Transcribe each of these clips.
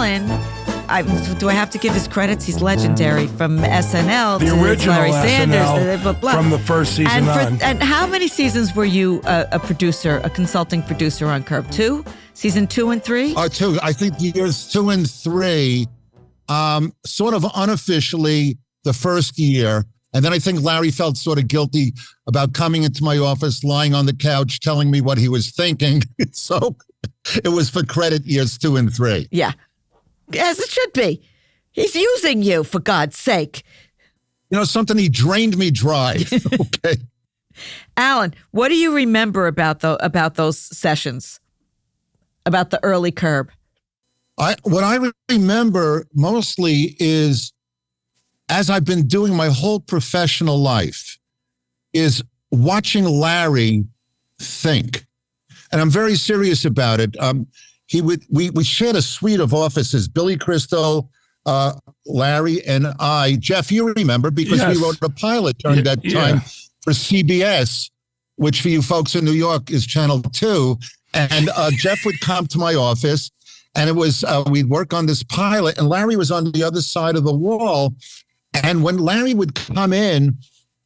Alan, do I have to give his credits? He's legendary from SNL the to original Larry Sanders. SNL from the first season on. And how many seasons were you a consulting producer on Curb? 2? Season 2 and 3? 2. I think years 2 and 3, sort of unofficially the first year. And then I think Larry felt sort of guilty about coming into my office, lying on the couch, telling me what he was thinking. So it was for credit years 2 and 3. Yeah. As it should be. He's using you, for God's sake. You know something? He drained me dry. Okay. Alan, what do you remember about those sessions? About the early Curb? What I remember mostly is, as I've been doing my whole professional life, is watching Larry think. And I'm very serious about it. We shared a suite of offices, Billy Crystal, Larry, and I. Jeff, you remember, because we wrote a pilot during that time for CBS, which for you folks in New York is Channel 2. And Jeff would come to my office, and it was, we'd work on this pilot, and Larry was on the other side of the wall. And when Larry would come in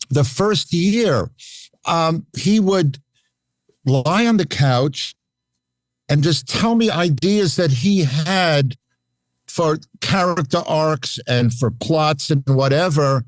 the first year, he would lie on the couch and just tell me ideas that he had for character arcs and for plots and whatever.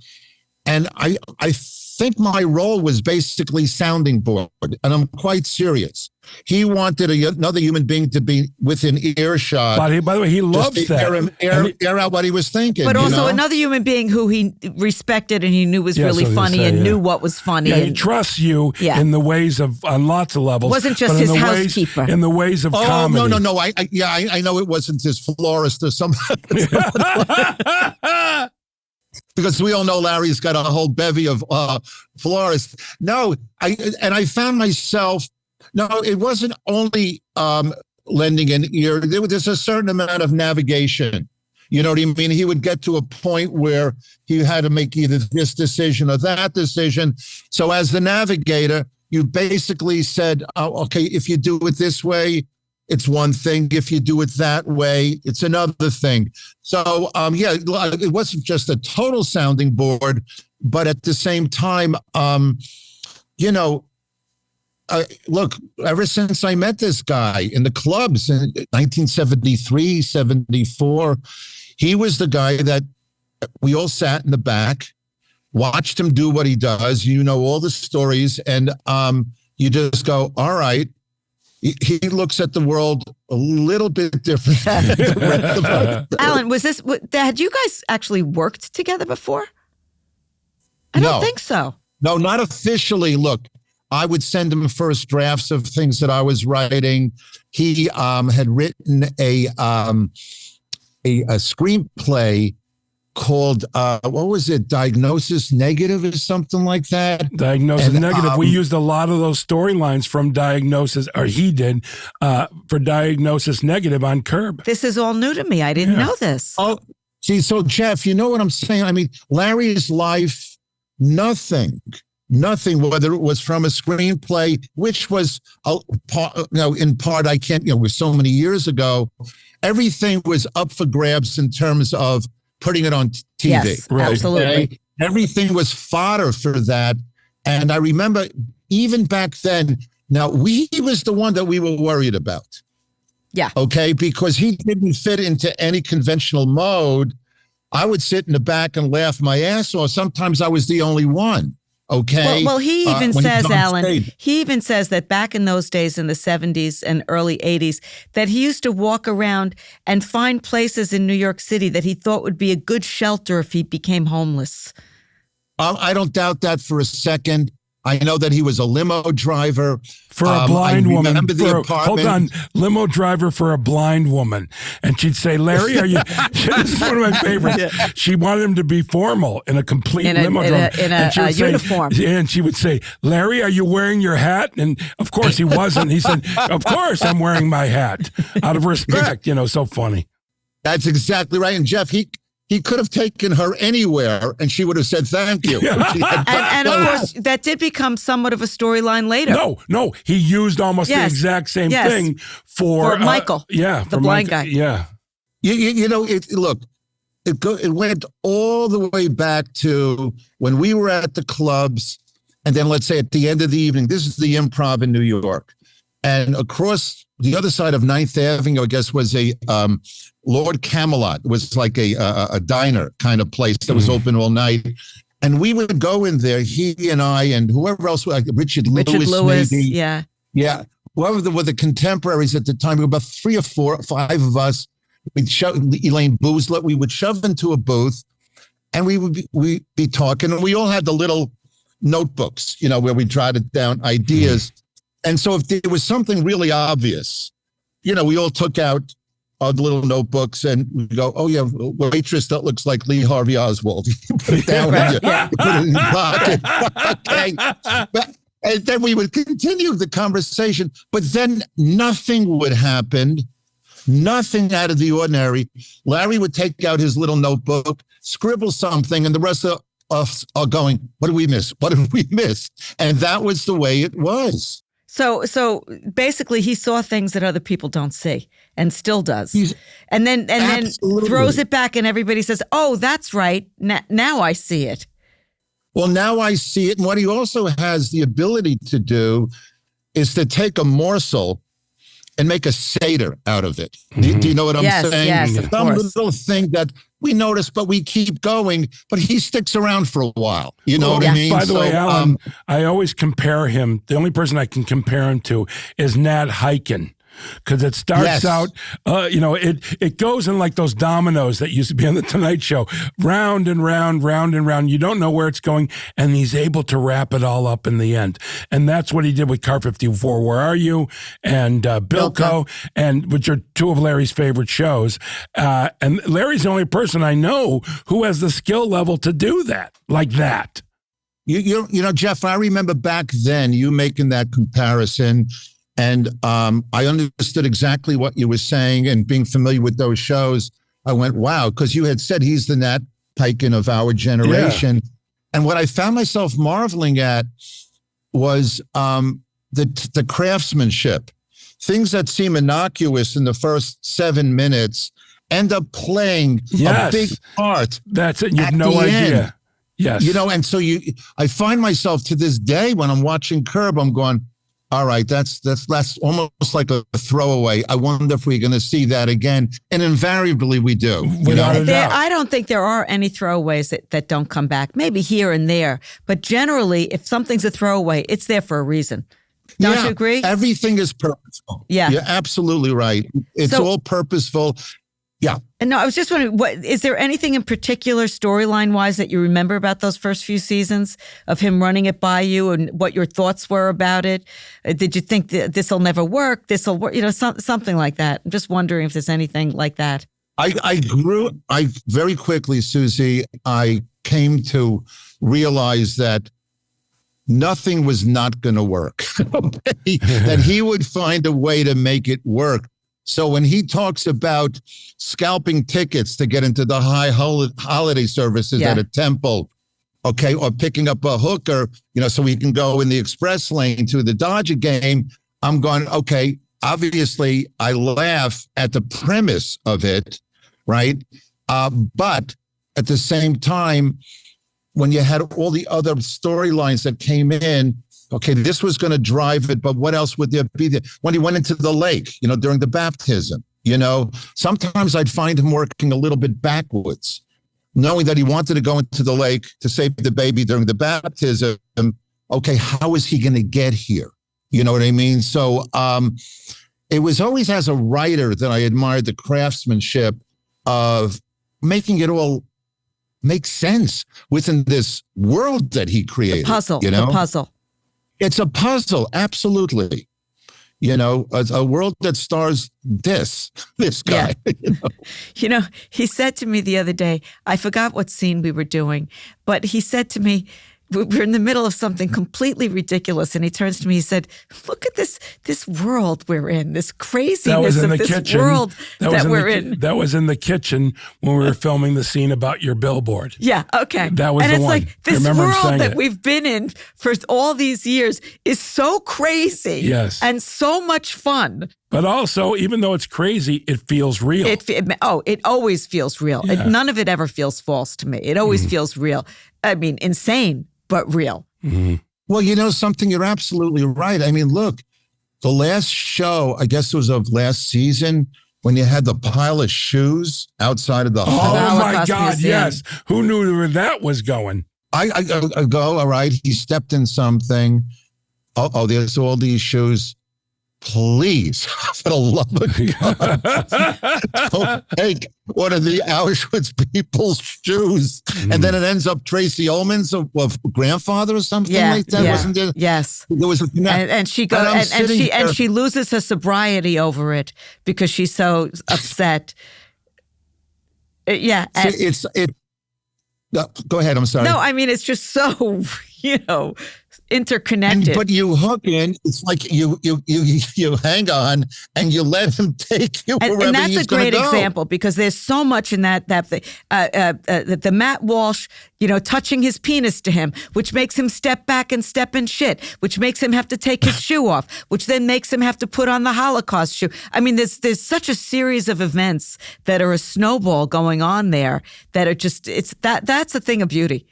And I think my role was basically sounding board, and I'm quite serious. He wanted another human being to be within earshot. By the way, he loves that. Air out what he was thinking. But also another human being who he respected and he knew was really funny and knew what was funny. Yeah, he trusts you in the ways of, on lots of levels. Wasn't just his housekeeper. In the ways of comedy. No. I know it wasn't his florist or something. Because we all know Larry's got a whole bevy of florists. No, I found myself. No, it wasn't only lending an ear. There's a certain amount of navigation. You know what I mean? He would get to a point where he had to make either this decision or that decision. So as the navigator, you basically said, oh, okay, if you do it this way, it's one thing. If you do it that way, it's another thing. So, it wasn't just a total sounding board, but at the same time, look, ever since I met this guy in the clubs in 1973, 74, he was the guy that we all sat in the back, watched him do what he does. You know all the stories, and you just go, all right. He looks at the world a little bit different. Alan, had you guys actually worked together before? I don't think so. No, not officially. Look, I would send him first drafts of things that I was writing. He had written a screenplay called, what was it? Diagnosis Negative or something like that. Diagnosis Negative. We used a lot of those storylines from Diagnosis, or he did, for Diagnosis Negative on Curb. This is all new to me. I didn't know this. Oh, see, so Jeff, you know what I'm saying? I mean, Larry's life, nothing, whether it was from a screenplay, which was, in part, I can't, it was so many years ago, everything was up for grabs in terms of putting it on TV. Yes, right. Absolutely. Okay? Everything was fodder for that. And I remember even back then, now he was the one that we were worried about. Yeah. Okay. Because he didn't fit into any conventional mode. I would sit in the back and laugh my ass off. Sometimes I was the only one. Okay. Well, he even says, Alan, he even says that back in those days in the 70s and early 80s, that he used to walk around and find places in New York City that he thought would be a good shelter if he became homeless. I don't doubt that for a second. I know that he was a limo driver. For a blind woman. Hold on. Limo driver for a blind woman. And she'd say, Larry, are you... This is one of my favorites. Yeah. She wanted him to be formal in a complete limo driver. In a uniform. And she would say, Larry, are you wearing your hat? And of course he wasn't. He said, of course I'm wearing my hat. Out of respect. So funny. That's exactly right. And Jeff, he could have taken her anywhere and she would have said thank you. and of course, that did become somewhat of a storyline later. No. He used almost the exact same thing for Michael. The blind guy. Yeah. It went all the way back to when we were at the clubs. And then let's say at the end of the evening, this is the Improv in New York. And across the other side of 9th Avenue, I guess, was a Lord Camelot. It was like a diner kind of place that was open all night. And we would go in there, he and I and whoever else, like Richard Lewis, maybe. Yeah. Yeah. Whoever were the contemporaries at the time, we were about 3 or 4 or 5 of us. We'd shove Elaine Boozlett. We would shove into a booth and we'd be talking. And we all had the little notebooks, where we jotted down ideas. And so if there was something really obvious, we all took out our little notebooks and we go, oh yeah, waitress, that looks like Lee Harvey Oswald. Put it down, you put it in your pocket. Okay. And then we would continue the conversation, but then nothing would happen. Nothing out of the ordinary. Larry would take out his little notebook, scribble something, and the rest of us are going, what did we miss? What did we miss? And that was the way it was. So basically he saw things that other people don't see and still does. And then throws it back and everybody says, oh, that's right. Now I see it. Well, now I see it. And what he also has the ability to do is to take a morsel and make a Seder out of it. Do you know what I'm saying? Yes, of Some course. little thing that we notice, but we keep going, but he sticks around for a while. You know what I mean? By the way, Alan, I always compare him. The only person I can compare him to is Nat Hiken. Because it starts out, it goes in like those dominoes that used to be on the Tonight Show, round and round, round and round. You don't know where it's going, and he's able to wrap it all up in the end. And that's what he did with Car 54, Where Are You? And Bilko, and which are 2 of Larry's favorite shows. And Larry's the only person I know who has the skill level to do that, like that. Jeff, I remember back then you making that comparison. And I understood exactly what you were saying, and being familiar with those shows, I went, wow, because you had said he's the Nat Hiken of our generation. Yeah. And what I found myself marveling at was the craftsmanship. Things that seem innocuous in the first 7 minutes end up playing a big part. That's it. You have no idea. End. Yes. And so I find myself to this day when I'm watching Curb, I'm going, all right, that's almost like a throwaway. I wonder if we're going to see that again. And invariably we do. I don't think there are any throwaways that don't come back. Maybe here and there. But generally, if something's a throwaway, it's there for a reason. Don't you agree? Everything is purposeful. Yeah. You're absolutely right. It's all purposeful. Yeah. And no, I was just wondering, is there anything in particular storyline-wise that you remember about those first few seasons of him running it by you and what your thoughts were about it? Did you think this will never work? This will work? Something like that. I'm just wondering if there's anything like that. I very quickly, Susie, I came to realize that nothing was not going to work. That he would find a way to make it work. So when he talks about scalping tickets to get into the high holiday services at a temple, okay, or picking up a hooker, so we can go in the express lane to the Dodger game, I'm going, okay, obviously I laugh at the premise of it, right? But at the same time, when you had all the other storylines that came in, okay, this was going to drive it, but what else would there be there? When he went into the lake, during the baptism, sometimes I'd find him working a little bit backwards, knowing that he wanted to go into the lake to save the baby during the baptism. Okay, how is he going to get here? You know what I mean? So it was always as a writer that I admired the craftsmanship of making it all make sense within this world that he created. The puzzle. It's a puzzle, absolutely. A world that stars this guy. Yeah. He said to me the other day, I forgot what scene we were doing, but he said to me, we're in the middle of something completely ridiculous, and he turns to me, he said, look at this world we're in, this craziness of this kitchen. World that we're in. That was in the kitchen when we were filming the scene about your billboard. Yeah, okay. That was and the one. And it's like, this world that we've been in for all these years is so crazy and so much fun. But also, even though it's crazy, it feels real. It always feels real. Yeah. None of it ever feels false to me. It always feels real. I mean, insane, but real. Mm-hmm. Well, you know something, you're absolutely right. I mean, look, the last show, I guess it was of last season, when you had the pile of shoes outside of the hall. Oh my God, Museum. Yes. Who knew where that was going? I go, all right, he stepped in something. Oh, there's all these shoes. Please, for the love of God, don't take one of the Auschwitz people's shoes. And then it ends up Tracy Ullman's grandfather or something like that. Yeah. Wasn't there? Yes. There was and she goes and she loses her sobriety over it because she's so upset. Yeah. Go ahead. I'm sorry. No, I mean, it's just so, interconnected. But you hook in, it's like you hang on and you let him take you wherever and that's he's a great go. example because there's so much in that the Matt Walsh, touching his penis to him, which makes him step back and step in shit, which makes him have to take his shoe off, which then makes him have to put on the Holocaust shoe. I mean, there's such a series of events that are a snowball going on there that are just that's a thing of beauty.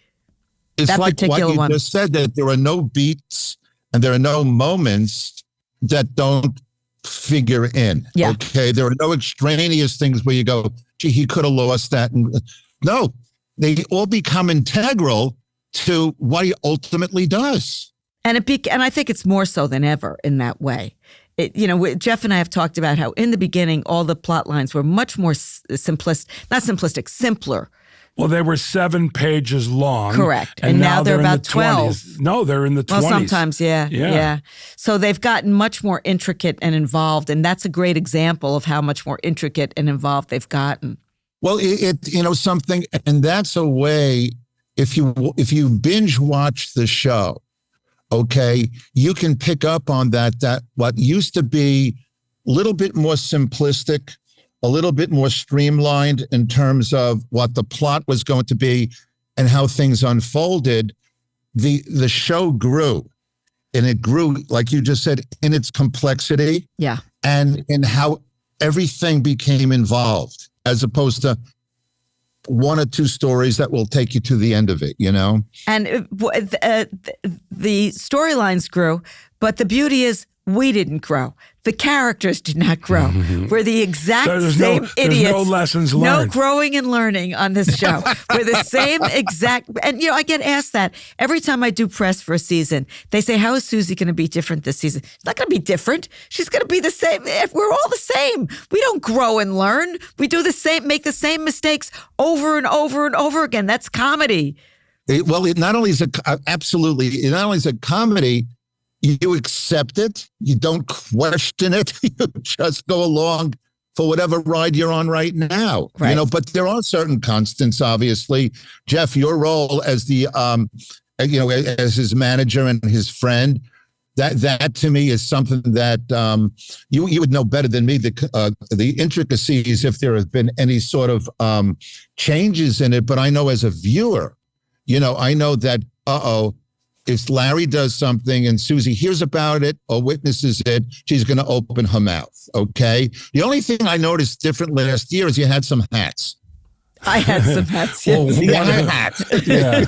It's that like particular what you one. just said, that there are no beats and there are no moments that don't figure in. Yeah. Okay. There are no extraneous things where you go, gee, he could have lost that. No, they all become integral to what he ultimately does. And I think it's more so than ever in that way. Jeff and I have talked about how in the beginning, all the plot lines were much more simpler. Well, they were 7 pages long. Correct. And now they're about 12. 20s. No, they're in the 20s. Well, sometimes, yeah. So they've gotten much more intricate and involved, and that's a great example of how much more intricate and involved they've gotten. Well, something, and that's a way, if you binge watch the show, okay, you can pick up on that what used to be a little bit more simplistic, a little bit more streamlined in terms of what the plot was going to be and how things unfolded. The show grew, and it grew, like you just said, in its complexity. Yeah. And in how everything became involved, as opposed to 1 or 2 stories that will take you to the end of it, And the storylines grew, but the beauty is we didn't grow. The characters did not grow. Mm-hmm. We're the exact same idiots. There's no lessons learned. No growing and learning on this show. We're the same exact. And, I get asked that every time I do press for a season. They say, how is Susie going to be different this season? She's not going to be different. She's going to be the same. We're all the same. We don't grow and learn. We do the same, make the same mistakes over and over and over again. That's comedy. It not only is a comedy, you accept it. You don't question it. You just go along for whatever ride you're on right now. Right. But there are certain constants, obviously. Jeff, your role as the, as his manager and his friend, that to me is something that you would know better than me, the intricacies, if there have been any sort of changes in it. But I know as a viewer, I know that, if Larry does something and Susie hears about it or witnesses it, she's going to open her mouth, okay? The only thing I noticed different last year is you had some hats. I had some hats, yes. Yeah.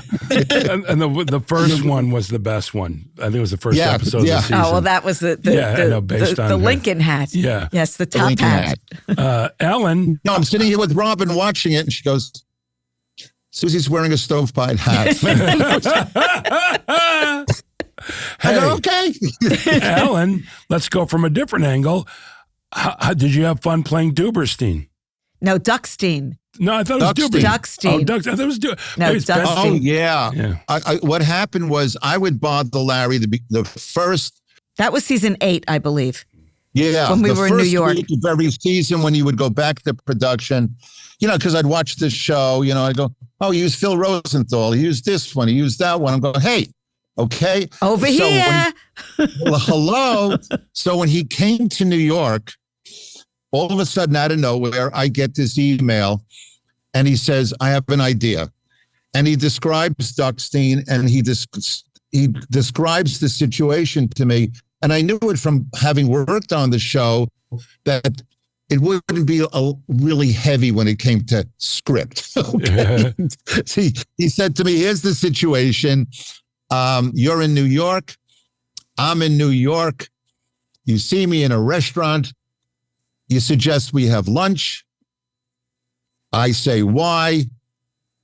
And the first one was the best one. I think it was the first episode of the season. Oh, well, that was the Lincoln hat. Yeah. Yes, the top hat. Ellen. No, I'm sitting here with Robin watching it, and she goes, Susie's wearing a stovepipe hat. I go, okay. Alan, let's go from a different angle. How did you have fun playing Duberstein? No, Duckstein. No, I thought it was Duckstein. Oh, Duckstein. I thought it was Duckstein. Oh, yeah. What happened was I would bother Larry the first. That was season 8, I believe. Yeah. When we were in New York. The first week of every season when you would go back to production, because I'd watch this show, I'd go, oh, he used Phil Rosenthal. He used this one. He used that one. I'm going, hey, okay. Over here. Hello. So when he came to New York, all of a sudden, out of nowhere, I get this email, and he says, I have an idea. And he describes Duckstein, and he describes the situation to me. And I knew it from having worked on the show that it wouldn't be really heavy when it came to script. Okay? See, he said to me, here's the situation. You're in New York. I'm in New York. You see me in a restaurant. You suggest we have lunch. I say, why?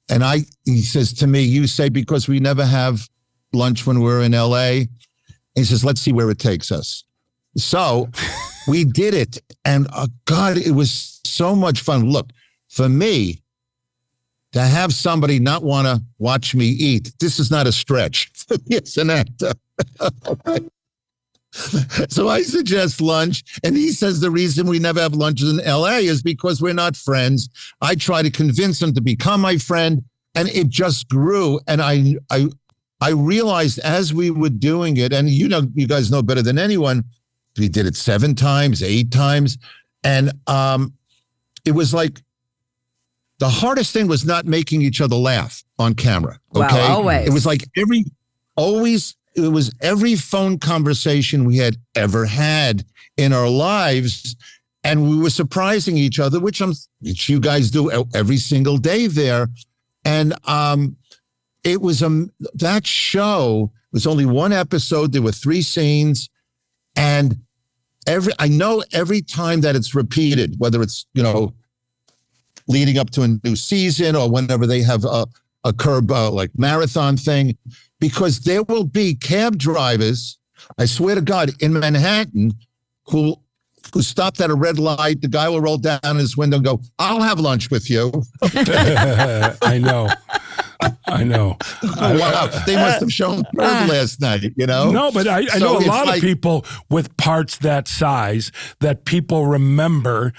And he says to me, you say, because we never have lunch when we're in LA. He says, let's see where it takes us. So we did it. And God, it was so much fun. Look, for me, to have somebody not want to watch me eat, this is not a stretch. It's an actor. So I suggest lunch. And he says the reason we never have lunches in LA is because we're not friends. I try to convince him to become my friend. And it just grew. And I realized as we were doing it, and you guys know better than anyone, we did it 7 times, 8 times. And it was like the hardest thing was not making each other laugh on camera. Okay. Wow, always. It was like it was every phone conversation we had ever had in our lives. And we were surprising each other, which you guys do every single day there. And it was that show was only 1 episode. There were 3 scenes. And I know every time that it's repeated, whether it's, leading up to a new season or whenever they have a curb like marathon thing, because there will be cab drivers, I swear to God, in Manhattan who stopped at a red light. The guy will roll down his window and go, I'll have lunch with you. I know. Wow. They must have shown Curb last night, No, but I know a lot of people with parts that size that people remember,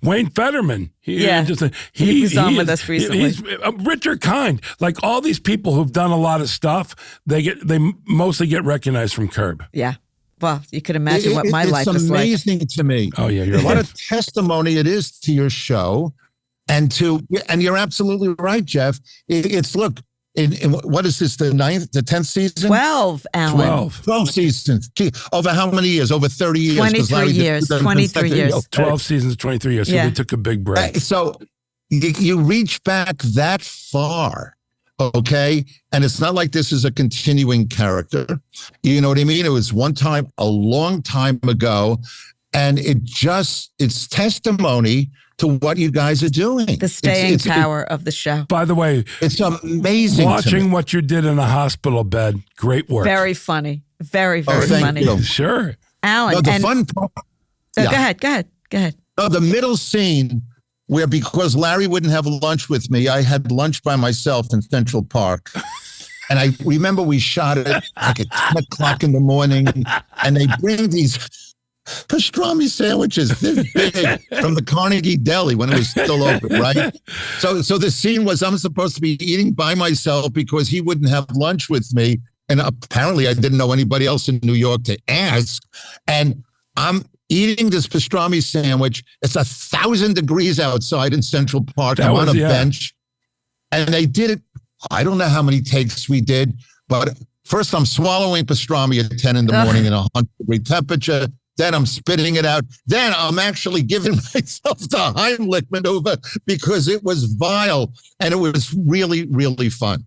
Wayne Fetterman. He was on with us recently. He's Richard Kind. Like all these people who've done a lot of stuff, they mostly get recognized from Curb. Yeah. Well, you could imagine what my life is like. It's amazing to me. Oh, yeah. What a testimony it is to your show. And you're absolutely right, Jeff. Look, in what is this, the 10th season? 12, Alan. 12 seasons. Over how many years? Over 30 years. 23 years. 23 years. 12 seasons, 23 years. So we took a big break. So you reach back that far, okay? And it's not like this is a continuing character. You know what I mean? It was one time, a long time ago. And it's testimony to what you guys are doing. The staying power of the show. By the way, it's amazing. Watching what you did in a hospital bed, great work. Very funny. Very, very funny. You. Sure. Alan. No, the fun part. Go ahead. No, the middle scene where, because Larry wouldn't have lunch with me, I had lunch by myself in Central Park. And I remember we shot it like at 10 o'clock in the morning, and they bring these pastrami sandwiches this big from the Carnegie Deli when it was still open, right? So the scene was I'm supposed to be eating by myself because he wouldn't have lunch with me. And apparently I didn't know anybody else in New York to ask. And I'm eating this pastrami sandwich. It's 1,000 degrees outside in Central Park. I'm on a bench. And they did it. I don't know how many takes we did, but first I'm swallowing pastrami at 10 in the morning in a 100-degree temperature. Then I'm spitting it out. Then I'm actually giving myself the Heimlich maneuver because it was vile and it was really, really fun.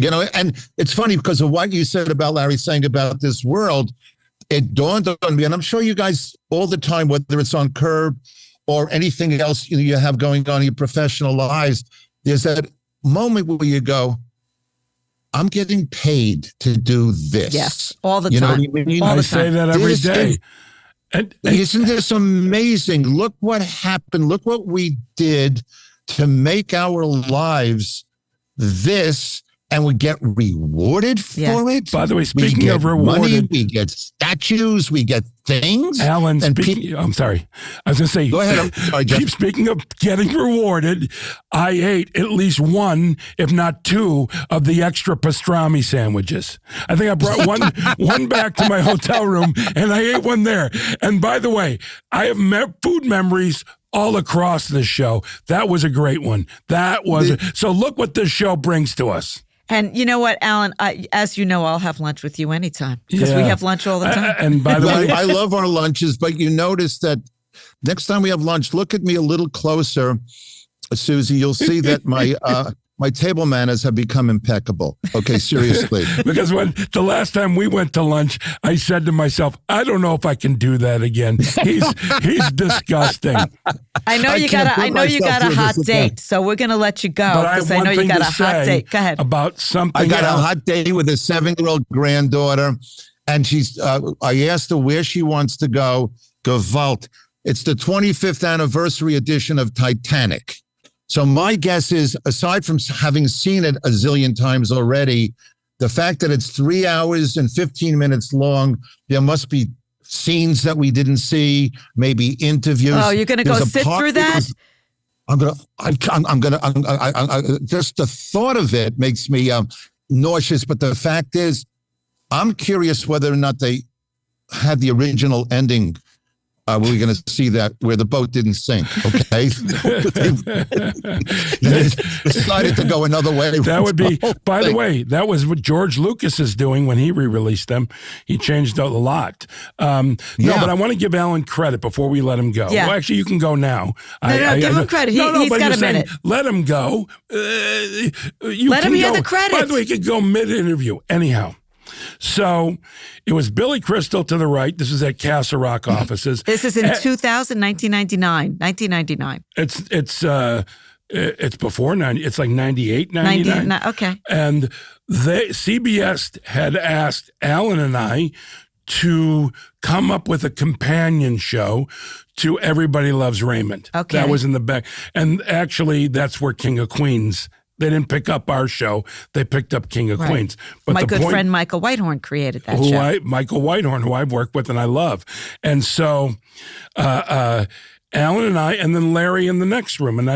And it's funny because of what you said about Larry saying about this world. It dawned on me, and I'm sure you guys all the time, whether it's on Curb or anything else you have going on in your professional lives, there's that moment where you go, I'm getting paid to do this. Yes, all the time. Know what I mean? I say that every day. And isn't this amazing? Look what happened. Look what we did to make our lives this, and we get rewarded for it. By the way, speaking of rewarded, money, we get statues, we get things. Alan, I'm sorry. I was going to say, go ahead. I'm sorry, Jeff. Speaking of getting rewarded, I ate at least 1, if not 2, of the extra pastrami sandwiches. I think I brought one back to my hotel room, and I ate one there. And by the way, I have food memories all across the show. That was a great one. So look what this show brings to us. And you know what, Alan, as you know, I'll have lunch with you anytime because we have lunch all the time. And by the way, I love our lunches, but you notice that Next time we have lunch, look at me a little closer, Susie. You'll see that my table manners have become impeccable. Okay, seriously. Because when the last time we went to lunch, I said to myself, I don't know if I can do that again. He's disgusting. I know you got a hot date, so we're going to let you go because I know you got a hot date. Go ahead. About something. I got a hot date with a 7-year-old granddaughter, and she's. I asked her where she wants to go. Gewalt. It's the 25th anniversary edition of Titanic. So my guess is, aside from having seen it a zillion times already, the fact that it's 3 hours and 15 minutes long, there must be scenes that we didn't see, maybe interviews. Oh, you're going to go sit through that? Just the thought of it makes me nauseous. But the fact is, I'm curious whether or not they had the original ending. We're going to see that where the boat didn't sink, okay? They decided to go another way. That would be, by the way, that was what George Lucas is doing when he re-released them. He changed a lot. No, but I want to give Alan credit before we let him go. Yeah. Well, actually, you can go now. No, give him credit. He's got a minute. Let him go. Let him hear the credits. By the way, he could go mid-interview. Anyhow. So it was Billy Crystal to the right. This is at Castle Rock offices. This is in 1999. It's before 90. It's like 98, 99. Okay. And CBS had asked Alan and I to come up with a companion show to Everybody Loves Raymond. Okay. That was in the back. And actually, that's where King of Queens. They didn't pick up our show. They picked up King of Queens. But my good friend Michael Whitehorn created that show. Michael Whitehorn, who I've worked with and I love. And so Alan and I, and then Larry in the next room. And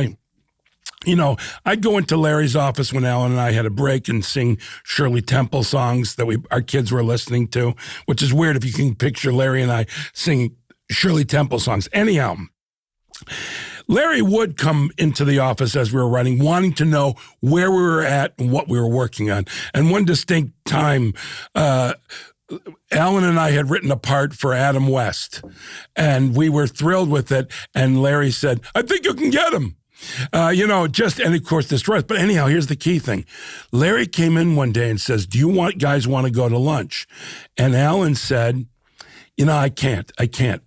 I'd go into Larry's office when Alan and I had a break and sing Shirley Temple songs that our kids were listening to, which is weird if you can picture Larry and I singing Shirley Temple songs. Anyhow, Larry would come into the office as we were writing, wanting to know where we were at and what we were working on. And one distinct time, Alan and I had written a part for Adam West, and we were thrilled with it. And Larry said, I think you can get him. And of course destroyed. But anyhow, here's the key thing. Larry came in one day and says, do you guys want to go to lunch? And Alan said, I can't.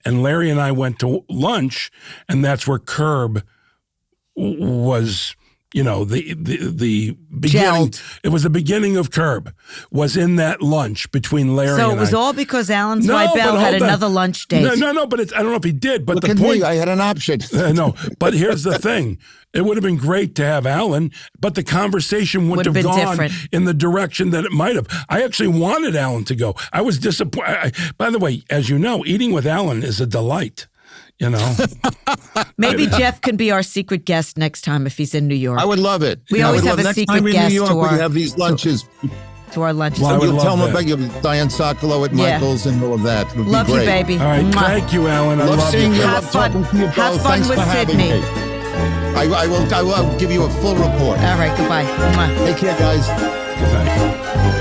And Larry and I went to lunch, and that's where Curb was, the beginning. Gelled. It was the beginning of Curb, was in that lunch between Larry and I. So it was all because Alan Zweibel had another lunch date. No, but I don't know if he did. But Look the at point, me, I had an option. No, but here's the thing. It would have been great to have Alan, but the conversation wouldn't have gone different in the direction that it might have. I actually wanted Alan to go. I was disappointed. By the way, as you know, eating with Alan is a delight. Maybe Jeff can be our secret guest next time if he's in New York. I would love it. We always have a secret guest New York, to we have these lunches. To our lunches. Well, you'll tell them about Diane Sokolow at Michael's and all of that. It would love be great. you, baby. All right, thank you, Alan. I love seeing you. Have fun. Talking to you both. Have fun Thanks with for having Sydney. me. I will give you a full report. All right, goodbye. Take care, guys. Good night.